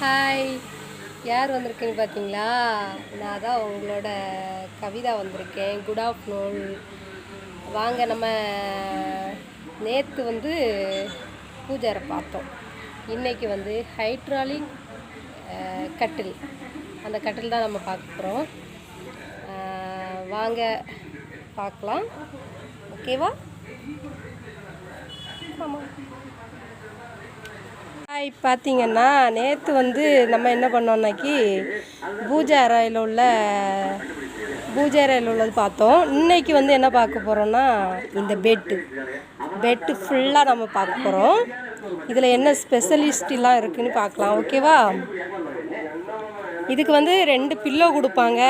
Hi, யார் வந்திருக்கேன்னு பார்த்தீங்களா? நான் தான் உங்களோட கவிதா வந்திருக்கேன். Good afternoon. வாங்க, நம்ம நேற்று பூஜாரை பார்த்தோம். இன்றைக்கி ஹைட்ராலிக் கட்டில், அந்த கட்டில் தான் நம்ம பார்க்க போகிறோம். வாங்க பார்க்கலாம். ஓகேவா? ஆமாம். பார்த்தீங்கன்னா நேற்று நம்ம என்ன பண்ணோம்னாக்கி பூஜை அறையில் உள்ளது பார்த்தோம். இன்றைக்கி என்ன பார்க்க போகிறோன்னா இந்த பெட்டு ஃபுல்லாக நம்ம பார்க்க போகிறோம். இதில் என்ன ஸ்பெஷலிஸ்ட்லாம் இருக்குதுன்னு பார்க்கலாம். ஓகேவா? இதுக்கு 2 பில்லோ கொடுப்பாங்க.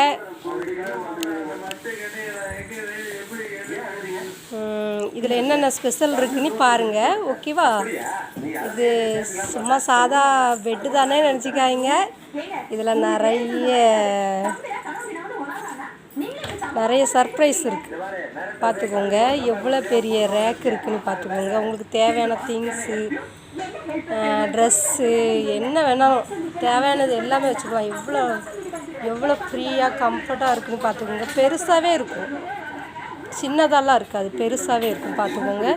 இதில் என்னென்ன ஸ்பெஷல் இருக்குன்னு பாருங்கள். ஓகேவா? இது சும்மா சாதா பெட்டு தானே நினச்சிக்காய்ங்க. இதில் நிறைய சர்ப்ரைஸ் இருக்குது. பார்த்துக்கோங்க. எவ்வளோ பெரிய ரேக் இருக்குதுன்னு பார்த்துக்கோங்க. உங்களுக்கு தேவையான திங்ஸு, ட்ரெஸ்ஸு, என்ன வேணாலும் தேவையானது எல்லாமே வச்சுக்கலாம். எவ்வளோ ஃப்ரீயாக கம்ஃபர்ட்டாக இருக்குதுன்னு பார்த்துக்கோங்க. பெருசாகவே இருக்கும், சின்னதெல்லாம் இருக்காது, பெருசாகவே இருக்கும். பார்த்துக்கோங்க.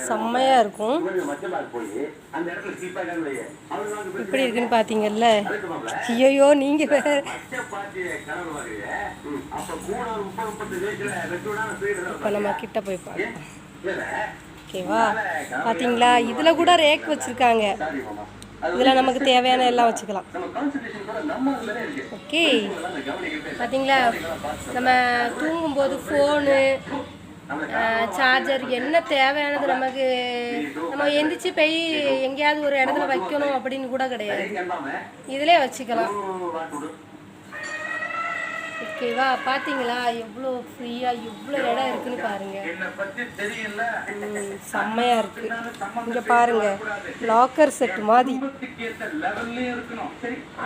செம்மையாக இருக்கும். இப்படி இருக்குன்னு பார்த்தீங்கல்ல. ஐயோ, நீங்கள் வேறு. இப்போ நம்ம கிட்ட போய் பார்க்கலாம். ஓகேவா? பார்த்தீங்களா? இதில் கூட ரேக் வச்சுருக்காங்க. இதில் நமக்கு தேவையான எல்லாம் வச்சுக்கலாம். ஓகே, பார்த்தீங்களா? நம்ம தூங்கும்போது ஃபோனு, சார்ஜர், என்ன தேவையானது நமக்கு நம்ம எந்திரிச்சு போய் எங்கேயாவது ஒரு இடத்துல வைக்கணும் அப்படின்னு கூட கிடையாது. இதிலே வச்சுக்கலாம். ஓகேவா? பார்த்தீங்களா? எவ்வளோ ஃப்ரீயாக எவ்வளோ இடம் இருக்குன்னு பாருங்கள். செம்மையாக இருக்குது. இங்கே பாருங்கள், லாக்கர் செட் மாதிரி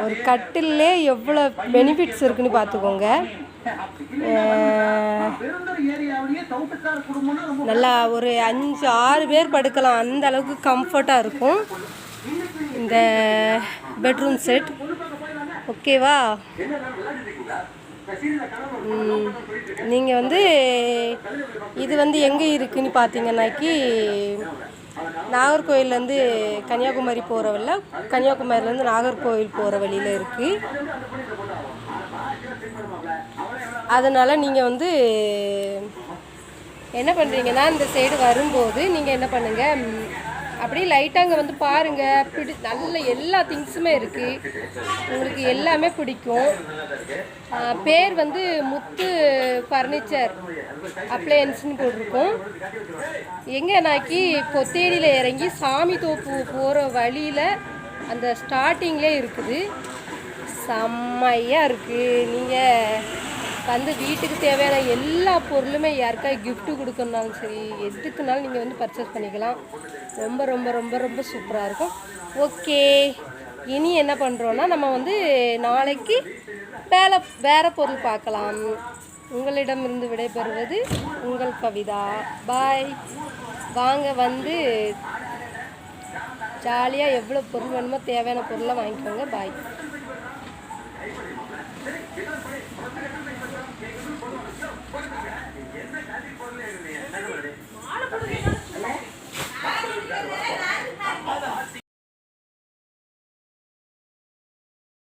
ஒரு கட்டிலே எவ்வளோ பெனிஃபிட்ஸ் இருக்குன்னு பார்த்துக்கோங்க. நல்லா ஒரு 5-6 பேர் படுக்கலாம், அந்த அளவுக்கு கம்ஃபர்ட்டாக இருக்கும் இந்த பெட்ரூம் செட். ஓகேவா? நீங்கள் இது எங்கே இருக்குதுன்னு பார்த்தீங்கன்னாக்கி நாகர்கோயிலேருந்து கன்னியாகுமரி போகிற வழியில், கன்னியாகுமரியிலேருந்து நாகர்கோவில் போகிற வழியில் இருக்குது. அதனால் நீங்கள் என்ன பண்ணுறீங்கன்னா, இந்த சைடு வரும்போது நீங்கள் என்ன பண்ணுங்கள், அப்படியே லைட்டாக அங்கே பாருங்கள். நல்ல எல்லா திங்ஸுமே இருக்குது, உங்களுக்கு எல்லாமே பிடிக்கும். பேர் முத்து ஃபர்னிச்சர் அப்ளையன்ஸ்னு போட்டிருக்கோம். எங்கேனாக்கி கொத்தேடியில் இறங்கி சாமி தோப்பு போகிற வழியில் அந்த ஸ்டார்டிங்லே இருக்குது. செம்மையாக இருக்குது. நீங்கள் வீட்டுக்கு தேவையான எல்லா பொருளுமே யாருக்கா கிஃப்ட்டு கொடுக்கணுனாலும் சரி, எதுக்குனாலும் நீங்கள் பர்ச்சேஸ் பண்ணிக்கலாம். ரொம்ப ரொம்ப ரொம்ப ரொம்ப சூப்பராக இருக்கும். ஓகே, இனி என்ன பண்ணுறோன்னா நம்ம நாளைக்கு வேறு பொருள் பார்க்கலாம். உங்களிடமிருந்து விடைபெறுவது உங்கள் கவிதா. பாய். வாங்க, ஜாலியாக எவ்வளோ பொருள் வேணுமோ தேவையான பொருளை வாங்கிக்கோங்க. பாய்.